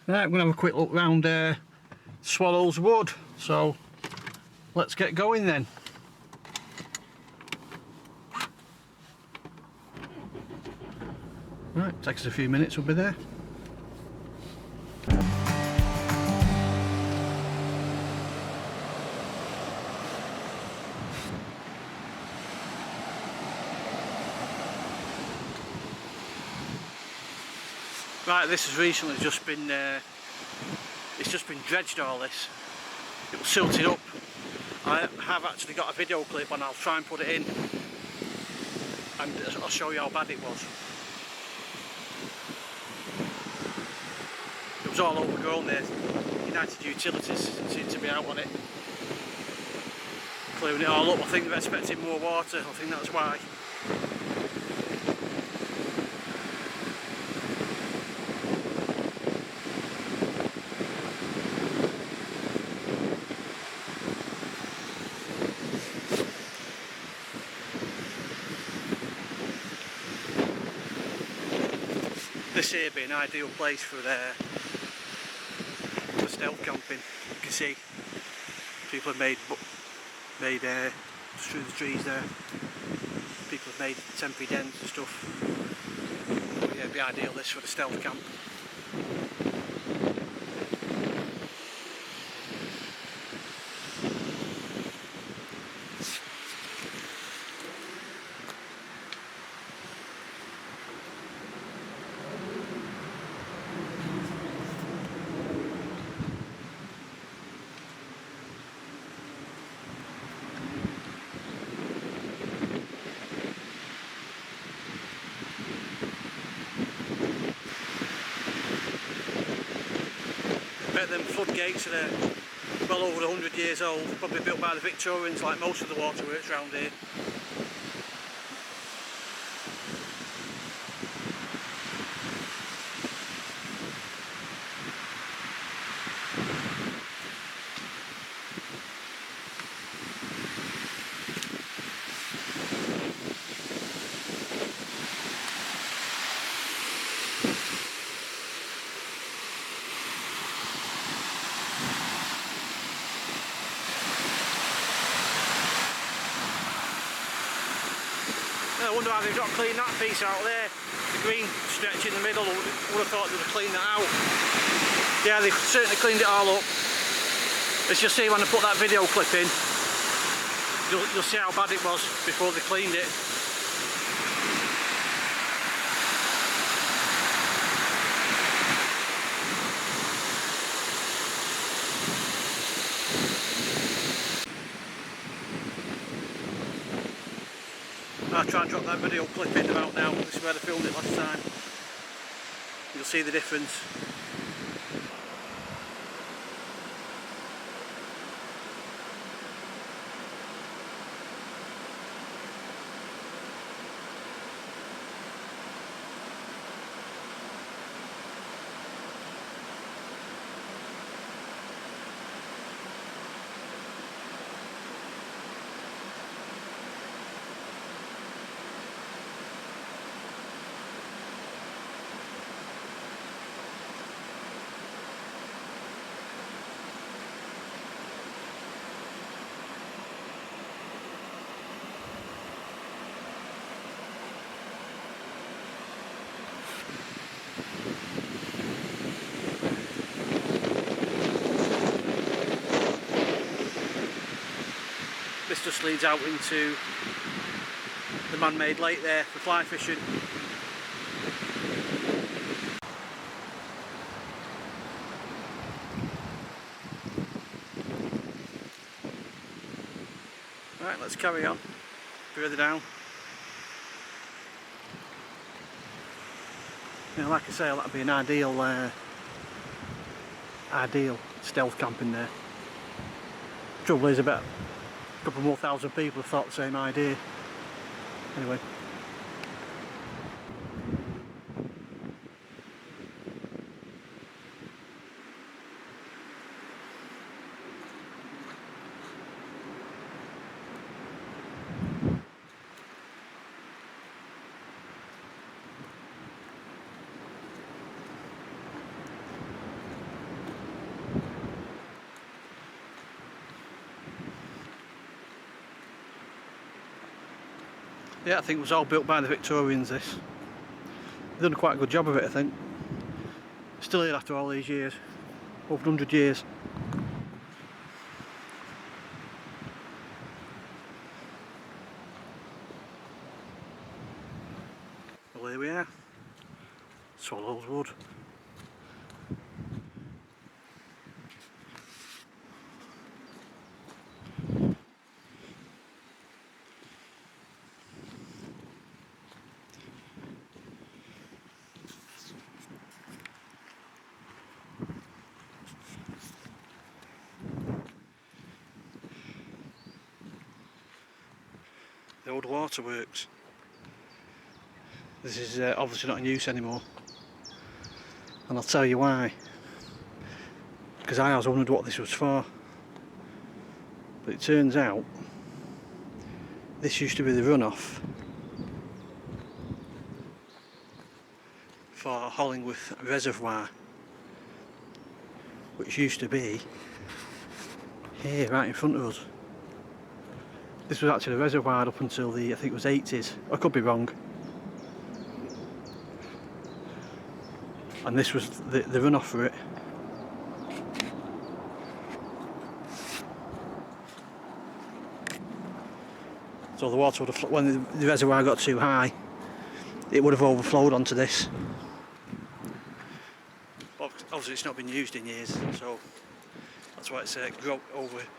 Right, we're going to have a quick look round Swallows Wood, so let's get going then. Right, takes us a few minutes, we'll be there. Right, this has recently just been, it's just been dredged, all this. It was silted up. I have actually got a video clip and I'll try and put it in and I'll show you how bad it was. It was all overgrown there. United Utilities seem to be out on it, clearing it all up. I think they're expecting more water, I think that's why. This here would be an ideal place for stealth camping. You can see people have made just through the trees there. People have made temporary dens and stuff. But yeah, it'd be ideal this for the stealth camp. Them floodgates are well over 100 years old, probably built by the Victorians like most of the waterworks around here. I wonder how they've got to clean that piece out there. The green stretch in the middle, I would have thought they would have cleaned that out. Yeah, they've certainly cleaned it all up. As you'll see when I put that video clip in, you'll see how bad it was before they cleaned it. I'll try and drop that video clip in about now. This is where I filmed it last time. You'll see the difference. This just leads out into the man-made lake there for fly fishing. Right, let's carry on further down. You know, like I say, that'd be an ideal stealth camping there. Trouble is, about a couple more thousand people have thought the same idea. Anyway. Yeah, I think it was all built by the Victorians, this. They've done quite a good job of it, I think. Still here after all these years. Over 100 years. Well, here we are. Swallows Wood. The old waterworks. This is obviously not in use anymore, and I'll tell you why. Because I always wondered what this was for, but it turns out this used to be the runoff for Hollingworth Reservoir, which used to be here right in front of us. This was actually a reservoir up until the, I think it was 80s, I could be wrong. And this was the runoff for it. So the water would have, when the reservoir got too high, it would have overflowed onto this. Obviously it's not been used in years, so that's why it's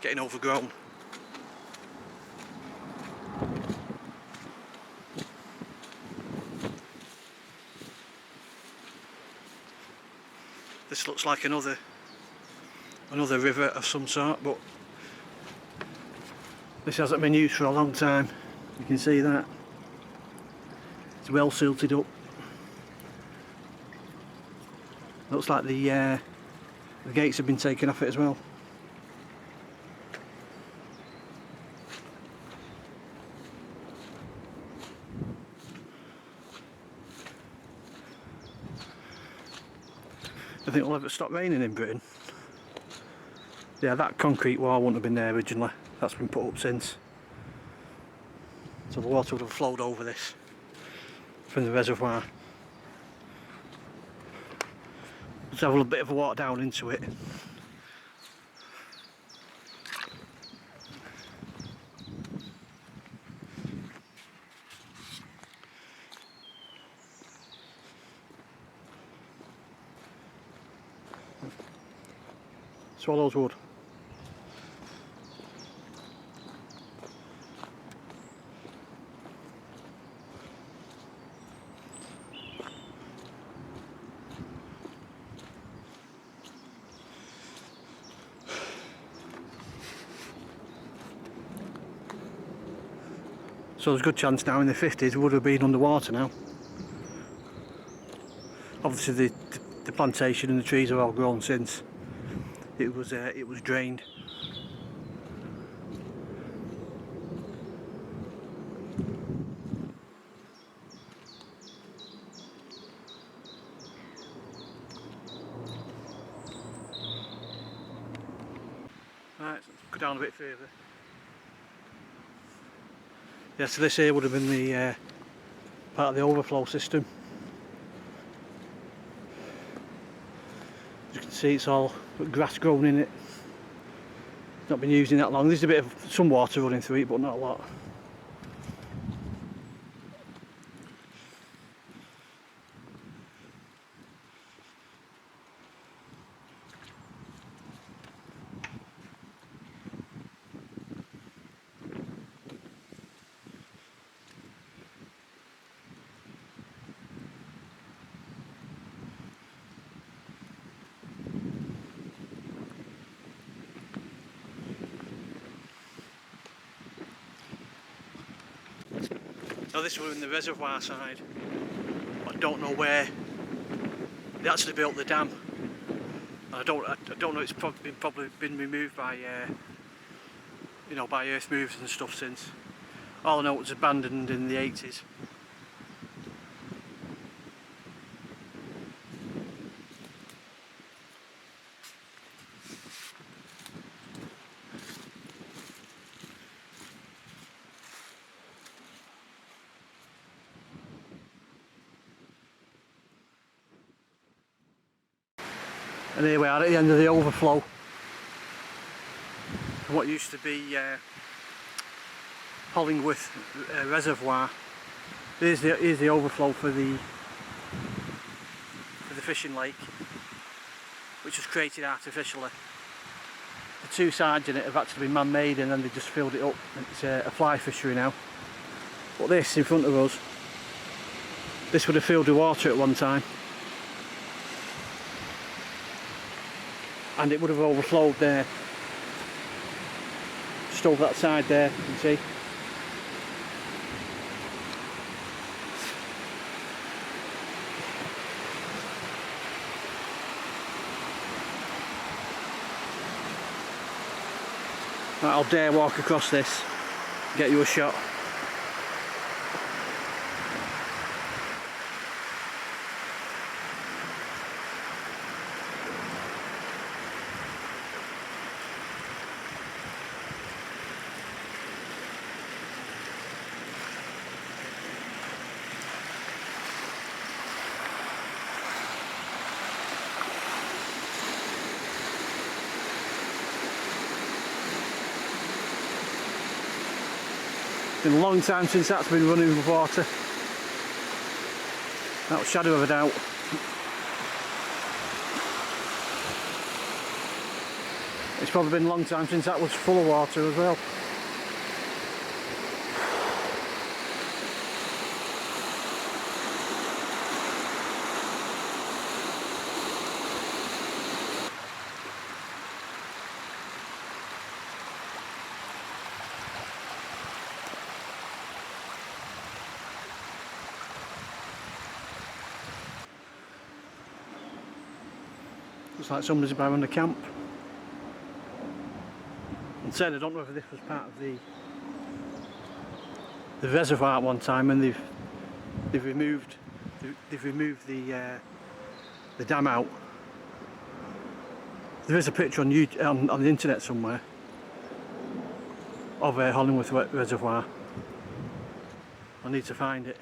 getting overgrown. This looks like another river of some sort, but this hasn't been used for a long time. You can see that. It's well silted up. Looks like the gates have been taken off it as well. I think it'll ever stop raining in Britain. Yeah, that concrete wall wouldn't have been there originally. That's been put up since. So the water would have flowed over this from the reservoir. Let's have a little bit of a walk down into it. Swallows Wood. So there's a good chance now in the 50s it would have been underwater now. Obviously the plantation and the trees have all grown since. It was drained. Right, so let's go down a bit further. Yeah, so this here would have been the part of the overflow system. As you can see, it's all got grass growing in it. Not been used in that long. There's a bit of some water running through it, but not a lot. Now this was in the reservoir side. I don't know where they actually built the dam. I don't know. It's probably been removed by you know, by earth movers and stuff since. All I know, it was abandoned in the 80s. And here we are at the end of the overflow from what used to be Hollingworth Reservoir. Here's the overflow for the fishing lake, which was created artificially. The two sides in it have actually been man-made, and then they just filled it up. It's a fly fishery now. But this in front of us, this would have filled with water at one time, and it would have overflowed there, just over that side there, you can see. Right, I'll dare walk across this, get you a shot. It's been a long time since that's been running with water, without a shadow of a doubt. It's probably been a long time since that was full of water as well. Looks like somebody's about on the camp. And said I don't know whether this was part of the reservoir at one time, and they've removed the dam out. There is a picture on the internet somewhere of Hollingworth Reservoir. I need to find it.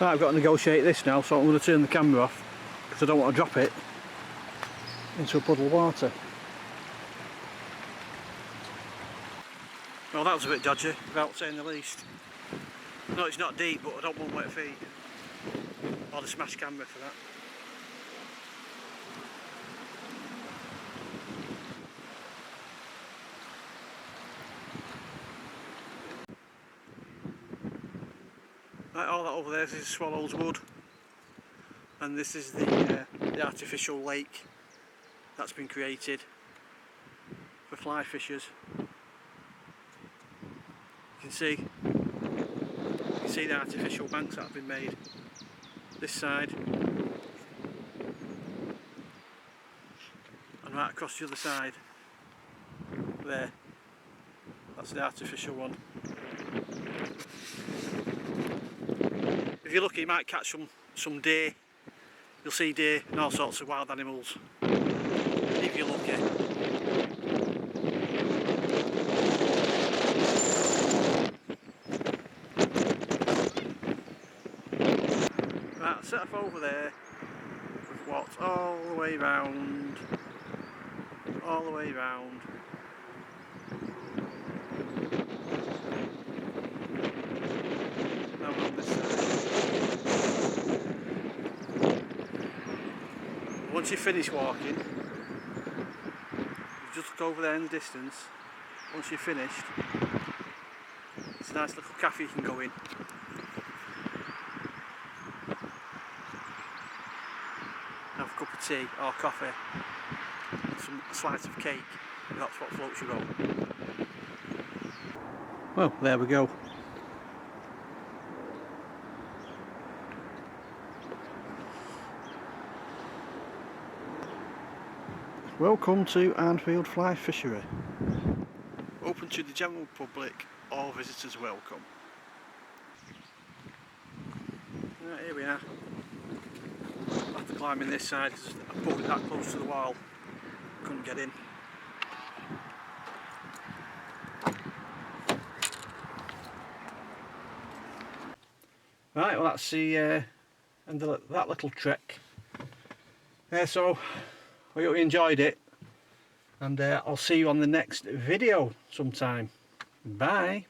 Right, I've got to negotiate this now, so I'm going to turn the camera off because I don't want to drop it into a puddle of water. Well, that was a bit dodgy, without saying the least. No, it's not deep, but I don't want wet feet or the smash camera for that. Right, all that over there is Swallow's Wood, and this is the artificial lake that's been created for fly fishers. You can see the artificial banks that have been made this side, and right across the other side there, that's the artificial one. If you're lucky, you might catch some deer. You'll see deer and all sorts of wild animals, if you're lucky. Right, set off over there with what? All the way round. All the way round. Now on this side. once you finish walking, you just look over there in the distance. Once you're finished, it's a nice little cafe you can go in. Have a cup of tea or coffee and some slice of cake. That's what floats your boat. Well, there we go. Welcome to Arnfield Fly Fishery. Open to the general public, all visitors welcome. Right, here we are. After climbing this side, because I pulled it that close to the wall, couldn't get in. Right, well that's the end of that little trek. So I hope you enjoyed it, and I'll see you on the next video sometime. Bye.